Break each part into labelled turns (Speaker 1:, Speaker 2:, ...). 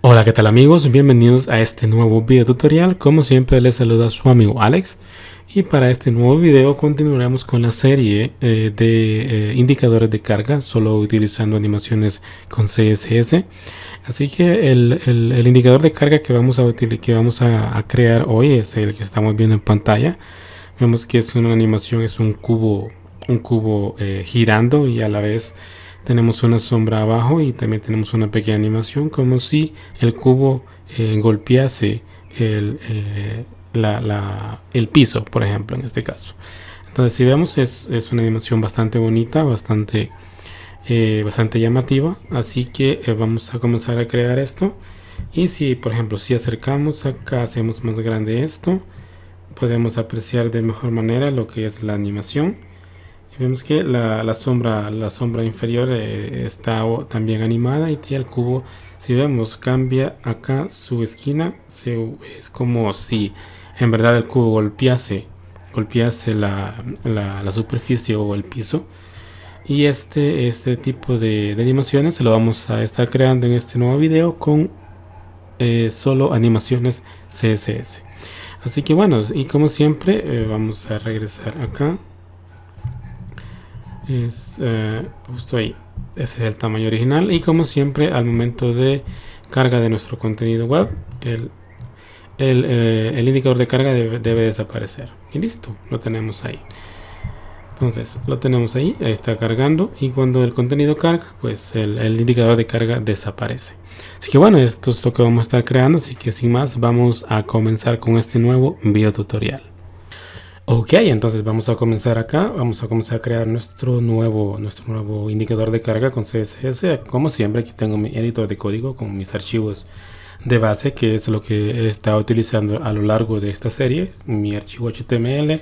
Speaker 1: Hola, ¿qué tal amigos? Bienvenidos a este nuevo video tutorial. Como siempre les saluda su amigo Alex. Y para este nuevo video continuaremos con la serie de indicadores de carga, solo utilizando animaciones con CSS. Así que el indicador de carga que vamos a crear hoy es el que estamos viendo en pantalla. Vemos que es una animación, es un cubo girando, y a la vez tenemos una sombra abajo, y también tenemos una pequeña animación como si el cubo golpease el piso, por ejemplo, en este caso. Entonces, si vemos, es una animación bastante bonita, bastante llamativa. Así que vamos a comenzar a crear esto. Y si, por ejemplo, si acercamos acá, hacemos más grande esto, podemos apreciar de mejor manera lo que es la animación. Y vemos que la sombra inferior está también animada, y el cubo, si vemos, cambia acá su esquina. Es como si en verdad el cubo golpease la superficie o el piso. Y este tipo de animaciones se lo vamos a estar creando en este nuevo video con solo animaciones CSS. Así que bueno, y como siempre vamos a regresar acá. Es justo ahí. Ese es el tamaño original, y como siempre al momento de carga de nuestro contenido web, el indicador de carga debe desaparecer. Y listo, lo tenemos ahí. Entonces lo tenemos ahí está cargando, y cuando el contenido carga, pues el indicador de carga desaparece. Así que bueno, esto es lo que vamos a estar creando. Así que sin más, vamos a comenzar con este nuevo video tutorial. Ok, entonces vamos a comenzar acá. Vamos a comenzar a crear nuestro nuevo indicador de carga con CSS. Como siempre, aquí tengo mi editor de código con mis archivos de base, que es lo que he estado utilizando a lo largo de esta serie. Mi archivo HTML,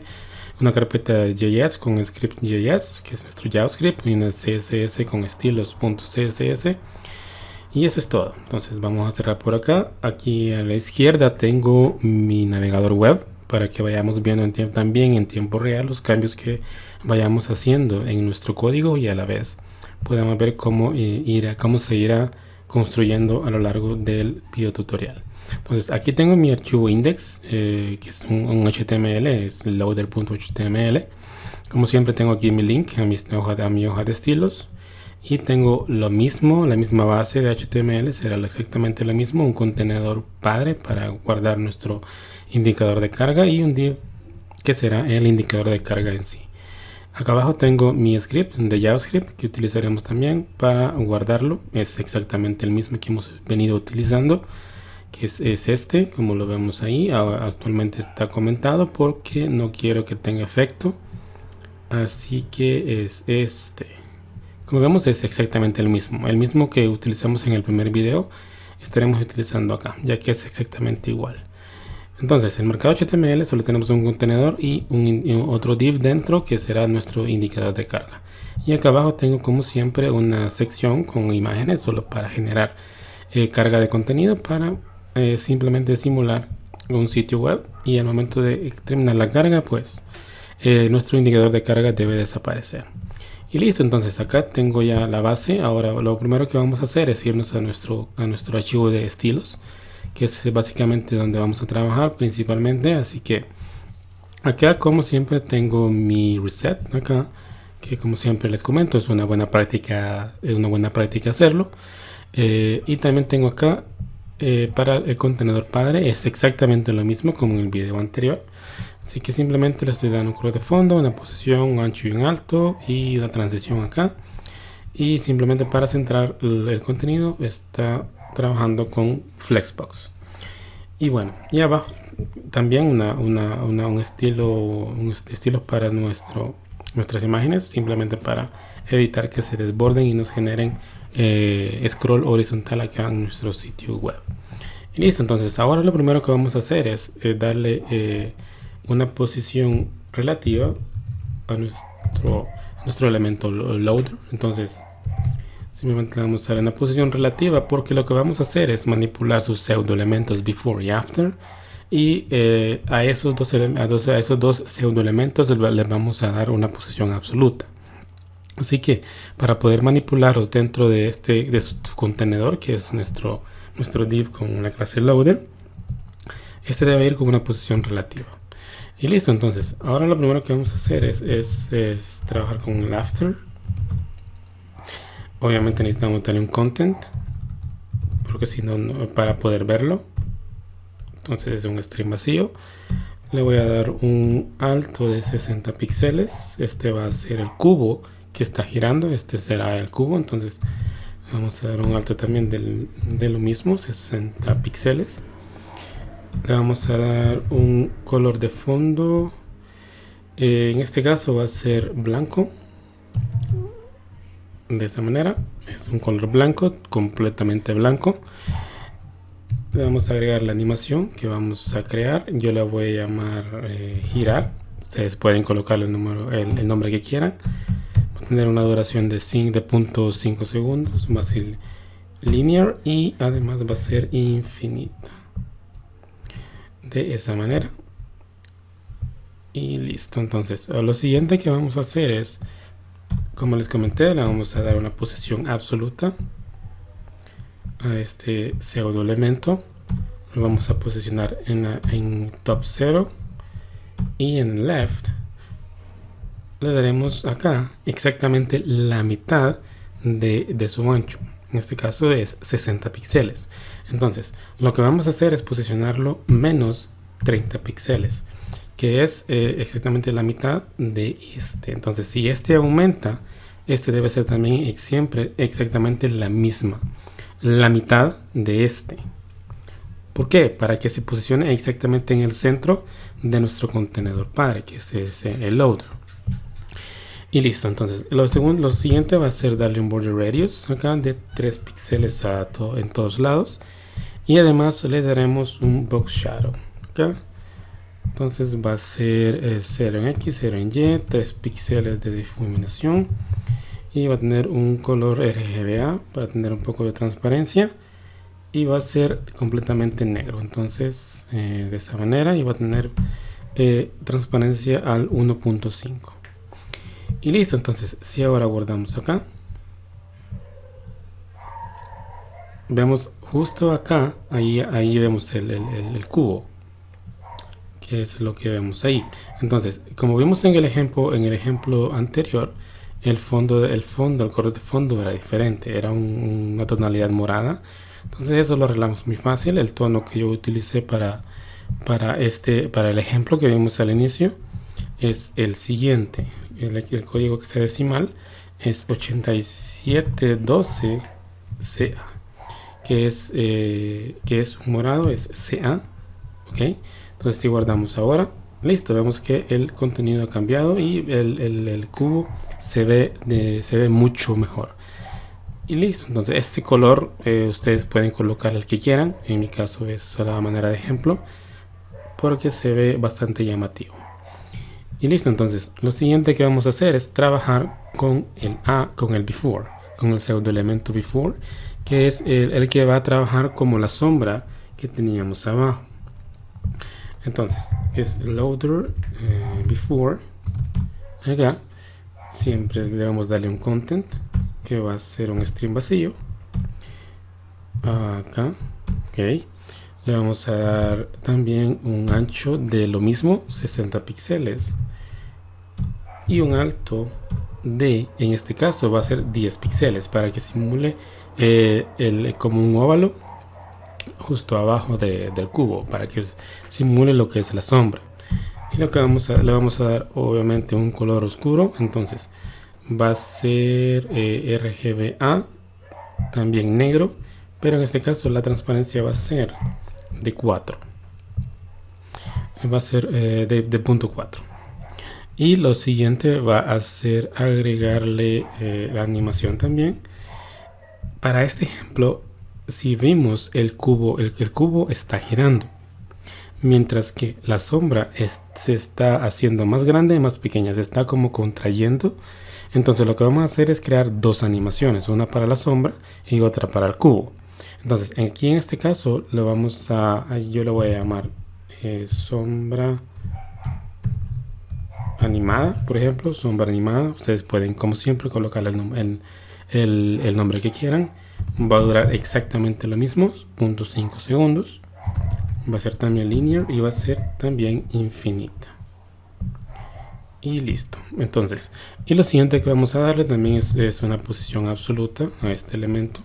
Speaker 1: una carpeta JS con script.js, que es nuestro JavaScript, y una CSS con estilos.css. Y eso es todo. Entonces vamos a cerrar por acá. Aquí a la izquierda tengo mi navegador web, para que vayamos viendo también en tiempo real los cambios que vayamos haciendo en nuestro código, y a la vez podamos ver cómo se irá construyendo a lo largo del video tutorial. Entonces aquí tengo mi archivo index, que es un HTML, es loader.html. Como siempre tengo aquí mi link a mi hoja de estilos, y tengo la misma base de HTML, será exactamente lo mismo, un contenedor padre para guardar nuestro indicador de carga, y un div que será el indicador de carga en sí. Acá abajo tengo mi script de JavaScript que utilizaremos también para guardarlo. Es exactamente el mismo que hemos venido utilizando, que es este, como lo vemos ahí. Actualmente está comentado porque no quiero que tenga efecto, así que es este. Como vemos, es exactamente el mismo que utilizamos en el primer video. Estaremos utilizando acá, ya que es exactamente igual. Entonces, en el marcador HTML solo tenemos un contenedor y otro div dentro, que será nuestro indicador de carga. Y acá abajo tengo, como siempre, una sección con imágenes, solo para generar carga de contenido, para simplemente simular un sitio web. Y al momento de terminar la carga, pues nuestro indicador de carga debe desaparecer. Y listo. Entonces acá tengo ya la base. Ahora lo primero que vamos a hacer es irnos a nuestro archivo de estilos, que es básicamente donde vamos a trabajar principalmente. Así que acá, como siempre, tengo mi reset acá, que como siempre les comento, es una buena práctica hacerlo. Y también tengo acá para el contenedor padre, es exactamente lo mismo como en el video anterior. Así que simplemente le estoy dando un color de fondo, una posición, un ancho y un alto, y una transición acá. Y simplemente para centrar el contenido está trabajando con Flexbox. Y bueno, y abajo también un estilo para nuestras imágenes, simplemente para evitar que se desborden y nos generen scroll horizontal acá en nuestro sitio web. Y listo. Entonces ahora lo primero que vamos a hacer es darle una posición relativa a nuestro elemento loader. Entonces simplemente vamos a dar una posición relativa, porque lo que vamos a hacer es manipular sus pseudo elementos before y after, y a esos dos pseudo elementos les vamos a dar una posición absoluta. Así que para poder manipularlos dentro de su contenedor, que es nuestro div con la clase loader, este debe ir con una posición relativa. Y listo. Entonces ahora lo primero que vamos a hacer es trabajar con el after. Obviamente necesitamos darle un content, porque si no, para poder verlo. Entonces es un string vacío. Le voy a dar un alto de 60 píxeles. Este va a ser el cubo que está girando. Este será el cubo. Entonces vamos a dar un alto también de lo mismo, 60 píxeles. Le vamos a dar un color de fondo. En este caso va a ser blanco. De esta manera. Es un color blanco, completamente blanco. Le vamos a agregar la animación que vamos a crear. Yo la voy a llamar girar. Ustedes pueden colocarle el nombre que quieran. Va a tener una duración de 0.5 segundos. Va a ser linear y además va a ser infinita. De esa manera. Y listo. Entonces lo siguiente que vamos a hacer es, como les comenté, le vamos a dar una posición absoluta a este pseudo elemento. Lo vamos a posicionar en top 0 y en left le daremos acá exactamente la mitad de su ancho. En este caso es 60 píxeles. Entonces lo que vamos a hacer es posicionarlo menos 30 píxeles, que es exactamente la mitad de este. Entonces si este aumenta, este debe ser también siempre exactamente la mitad de este. ¿Por qué? Para que se posicione exactamente en el centro de nuestro contenedor padre, que es el loader. Y listo. Entonces lo siguiente va a ser darle un border radius acá de 3 píxeles en todos lados, y además le daremos un box shadow acá. Entonces va a ser 0 en X, 0 en Y, 3 píxeles de difuminación, y va a tener un color RGBA para tener un poco de transparencia, y va a ser completamente negro. Entonces de esa manera, y va a tener transparencia al 1.5. y listo. Entonces si ahora guardamos acá, vemos justo acá, ahí vemos el cubo, que es lo que vemos ahí. Entonces, como vimos en el ejemplo anterior, el color de fondo era diferente, era una tonalidad morada. Entonces eso lo arreglamos muy fácil. El tono que yo utilicé para el ejemplo que vimos al inicio es el siguiente. El código hexadecimal es 8712CA, que es morado, es CA. ¿Ok? Entonces si guardamos ahora, listo, vemos que el contenido ha cambiado y el cubo se ve mucho mejor. Y listo. Entonces este color ustedes pueden colocar el que quieran. En mi caso es solo a manera de ejemplo, porque se ve bastante llamativo. Y listo. Entonces lo siguiente que vamos a hacer es trabajar con el before, con el pseudo elemento before, que es el que va a trabajar como la sombra que teníamos abajo. Entonces es loader before. Acá siempre debemos darle un content, que va a ser un string vacío. Acá, ok. Le vamos a dar también un ancho de lo mismo, 60 píxeles, y un alto de, en este caso va a ser 10 píxeles, para que simule como un óvalo justo abajo del cubo, para que simule lo que es la sombra. Y lo que le vamos a dar obviamente un color oscuro. Entonces va a ser RGBA, también negro, pero en este caso la transparencia va a ser de 4, va a ser de 0.4. y lo siguiente va a ser agregarle la animación también. Para este ejemplo, si vimos el cubo está girando, mientras que la sombra se está haciendo más grande y más pequeña, se está como contrayendo. Entonces lo que vamos a hacer es crear dos animaciones, una para la sombra y otra para el cubo. Entonces aquí en este caso yo le voy a llamar sombra animada, por ejemplo, sombra animada. Ustedes pueden, como siempre, colocarle el nombre que quieran. Va a durar exactamente lo mismo, 0.5 segundos. Va a ser también linear y va a ser también infinita. Y listo. Entonces, y lo siguiente que vamos a darle también es una posición absoluta a este elemento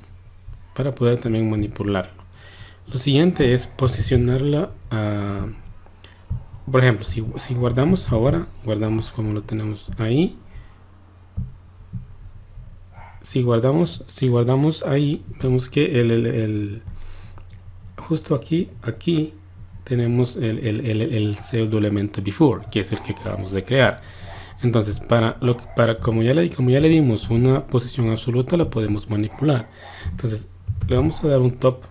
Speaker 1: para poder también manipularlo. Lo siguiente es posicionarla a, por ejemplo, si guardamos ahora, guardamos como lo tenemos ahí. Si guardamos ahí, vemos que justo aquí tenemos el pseudo elemento before, que es el que acabamos de crear. Entonces, como ya le dimos una posición absoluta, la podemos manipular. Entonces, le vamos a dar un top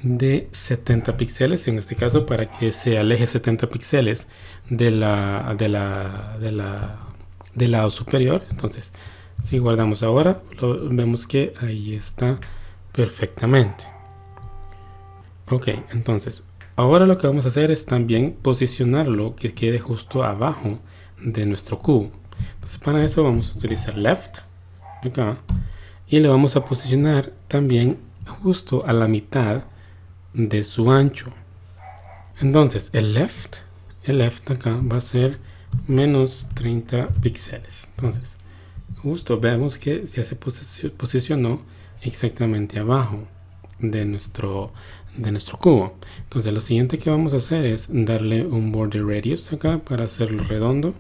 Speaker 1: de 70 píxeles, en este caso, para que se aleje 70 píxeles del lado superior. Entonces, si guardamos ahora, vemos que ahí está perfectamente. Ok, entonces ahora lo que vamos a hacer es también posicionarlo que quede justo abajo de nuestro cubo. Entonces para eso vamos a utilizar left acá y le vamos a posicionar también justo a la mitad de su ancho. Entonces el left acá va a ser menos 30 píxeles. Entonces justo vemos que ya se posicionó exactamente abajo de nuestro cubo. Entonces lo siguiente que vamos a hacer es darle un border radius acá para hacerlo redondo.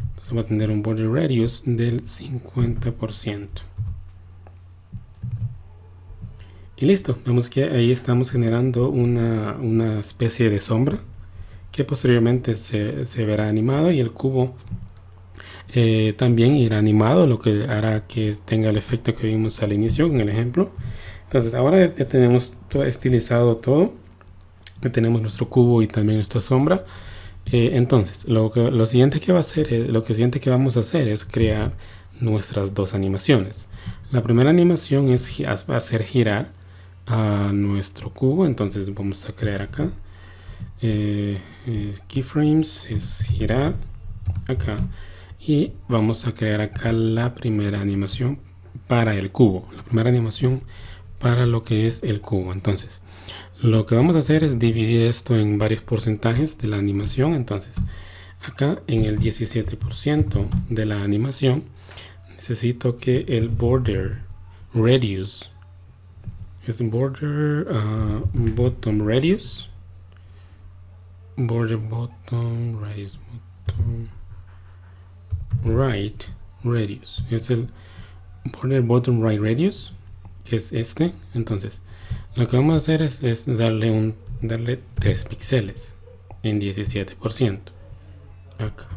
Speaker 1: Entonces va a tener un border radius del 50%. Y listo, vemos que ahí estamos generando una especie de sombra que posteriormente se verá animado, y el cubo también irá animado, lo que hará que tenga el efecto que vimos al inicio en el ejemplo. Entonces ahora ya tenemos estilizado todo, ya tenemos nuestro cubo y también nuestra sombra. Entonces lo siguiente que vamos a hacer es crear nuestras dos animaciones. La primera animación es hacer girar a nuestro cubo. Entonces vamos a crear acá keyframes, es girar acá, y vamos a crear acá la primera animación para el cubo, la primera animación para lo que es el cubo. Entonces lo que vamos a hacer es dividir esto en varios porcentajes de la animación. Entonces acá en el 17% de la animación necesito que el border radius es border bottom radius, border bottom radius, bottom right radius, es el border bottom right radius, que es este. Entonces lo que vamos a hacer es darle 3 píxeles en 17% acá,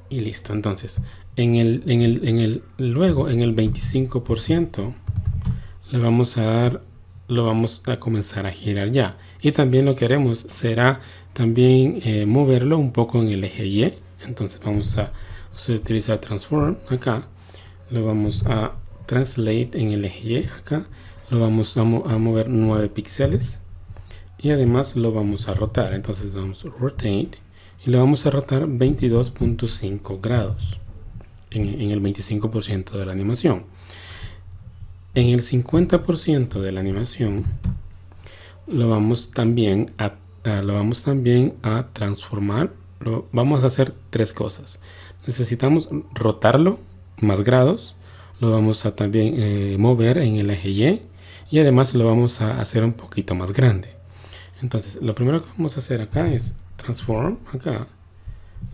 Speaker 1: y listo. Entonces luego en el 25% lo vamos a comenzar a girar ya, y también lo que haremos será también moverlo un poco en el eje Y. Entonces vamos a utilizar transform acá, lo vamos a translate en el eje Y acá, lo vamos a mover 9 píxeles, y además lo vamos a rotar. Entonces vamos a rotate y lo vamos a rotar 22.5 grados en el 25% de la animación. En el 50% de la animación lo vamos también a transformar. Vamos a hacer 3 cosas. Necesitamos rotarlo más grados, lo vamos a también mover en el eje Y, y además lo vamos a hacer un poquito más grande. Entonces lo primero que vamos a hacer acá es transform acá,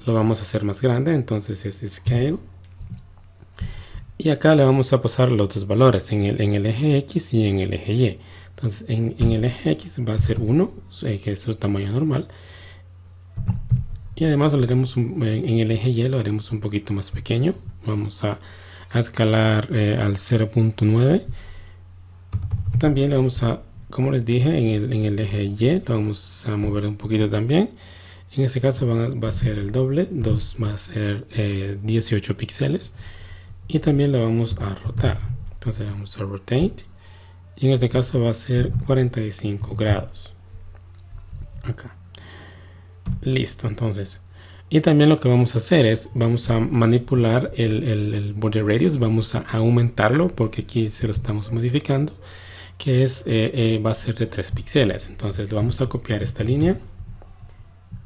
Speaker 1: lo vamos a hacer más grande. Entonces es scale, y acá le vamos a pasar los dos valores en el eje X y en el eje Y. Entonces en el eje X va a ser 1, que es su tamaño normal, y además lo haremos en el eje Y lo haremos un poquito más pequeño. Vamos a escalar al 0.9. También le vamos a, como les dije, en el eje Y lo vamos a mover un poquito también. En este caso va a ser el doble, va a ser 18 píxeles, y también lo vamos a rotar. Entonces vamos a rotate, y en este caso va a ser 45 grados acá. Listo. Entonces Y también lo que vamos a hacer es, vamos a manipular el border radius, vamos a aumentarlo porque aquí se lo estamos modificando, que es, va a ser de 3 píxeles. Entonces vamos a copiar esta línea,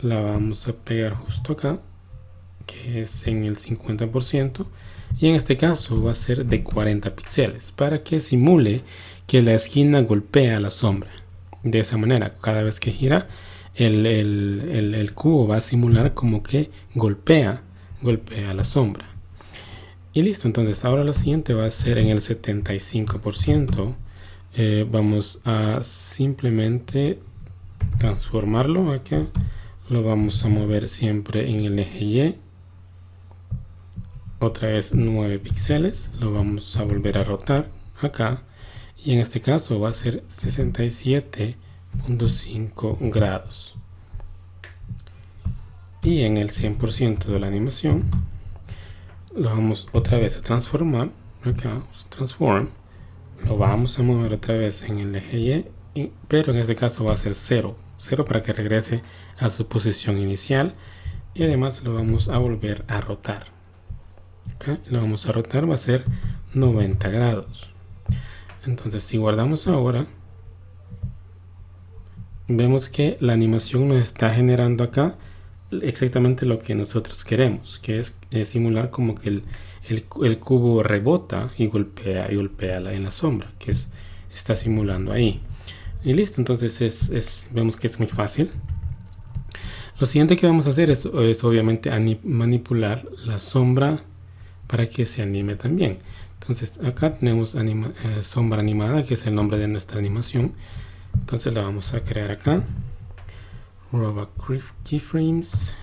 Speaker 1: la vamos a pegar justo acá, que es en el 50%, y en este caso va a ser de 40 píxeles, para que simule que la esquina golpea la sombra. De esa manera, cada vez que gira, el cubo va a simular como que golpea la sombra. Y listo, entonces ahora lo siguiente va a ser en el 75%. Vamos a simplemente transformarlo acá. Lo vamos a mover siempre en el eje Y. Otra vez 9 píxeles. Lo vamos a volver a rotar acá. Y en este caso va a ser 67.5 grados. Y en el 100% de la animación lo vamos otra vez a transformar. Acá, transform. Lo vamos a mover otra vez en el eje Y, pero en este caso va a ser 0 para que regrese a su posición inicial. Y además lo vamos a volver a rotar. Acá lo vamos a rotar, va a ser 90 grados. Entonces si guardamos ahora, vemos que la animación nos está generando acá exactamente lo que nosotros queremos, que es simular como que el cubo rebota y golpea en la sombra, que está simulando ahí. Y listo, entonces vemos que es muy fácil. Lo siguiente que vamos a hacer es obviamente manipular la sombra para que se anime también. Entonces acá tenemos sombra animada, que es el nombre de nuestra animación. Entonces la vamos a crear acá. Robot keyframes,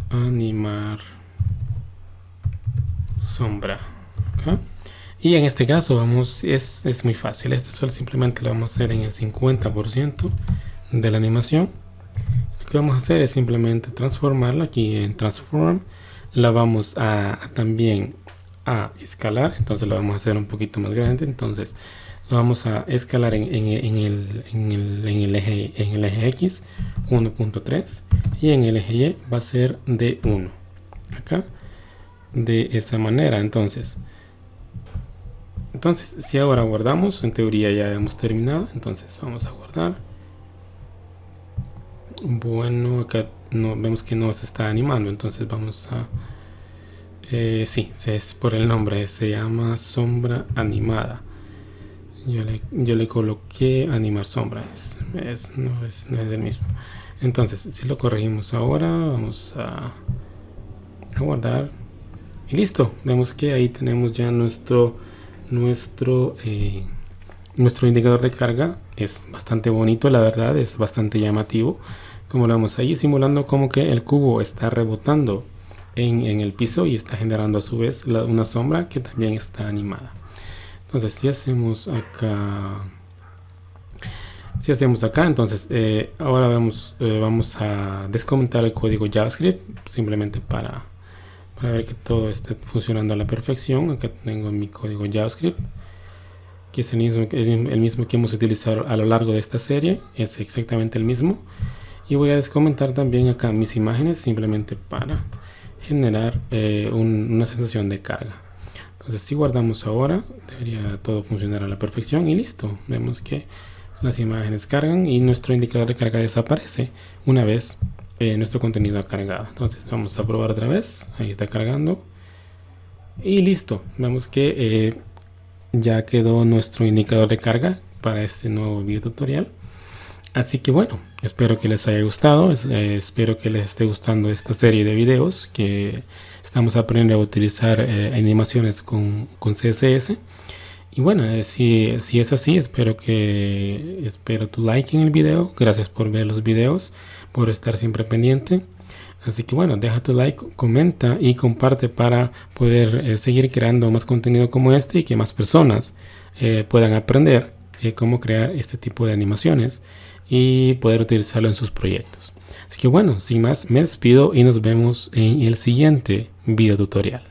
Speaker 1: animar sombra. ¿Okay? Y en este caso es muy fácil. Este solo simplemente lo vamos a hacer en el 50% de la animación. Lo que vamos a hacer es simplemente transformarla aquí en transform. La vamos a también a escalar. Entonces lo vamos a hacer un poquito más grande. Entonces lo vamos a escalar en el eje X 1.3 y en el eje Y va a ser de 1 acá, de esa manera. Entonces si ahora guardamos, en teoría ya hemos terminado. Entonces vamos a guardar. Bueno, acá vemos que no se está animando, entonces vamos a sí, es por el nombre, se llama sombra animada. Yo le coloqué animar sombra, no es el mismo. Entonces si lo corregimos ahora, vamos a guardar y listo. Vemos que ahí tenemos ya nuestro indicador de carga. Es bastante bonito, la verdad, es bastante llamativo. Como lo vemos ahí, simulando como que el cubo está rebotando en el piso y está generando a su vez una sombra que también está animada. Entonces si hacemos acá, entonces ahora vamos a descomentar el código JavaScript simplemente para ver que todo esté funcionando a la perfección. Acá tengo mi código JavaScript, que es el mismo que hemos utilizado a lo largo de esta serie, es exactamente el mismo. Y voy a descomentar también acá mis imágenes simplemente para generar una sensación de carga. Entonces si guardamos ahora, debería todo funcionar a la perfección y listo. Vemos que las imágenes cargan y nuestro indicador de carga desaparece una vez nuestro contenido ha cargado. Entonces vamos a probar otra vez. Ahí está cargando y listo. Vemos que ya quedó nuestro indicador de carga para este nuevo video tutorial. Así que bueno, espero que les haya gustado, espero que les esté gustando esta serie de videos que estamos aprendiendo a utilizar animaciones con CSS. Y bueno, si es así, espero tu like en el video. Gracias por ver los videos, por estar siempre pendiente. Así que bueno, deja tu like, comenta y comparte para poder seguir creando más contenido como este y que más personas puedan aprender cómo crear este tipo de animaciones y poder utilizarlo en sus proyectos. Así que bueno, sin más, me despido y nos vemos en el siguiente video tutorial.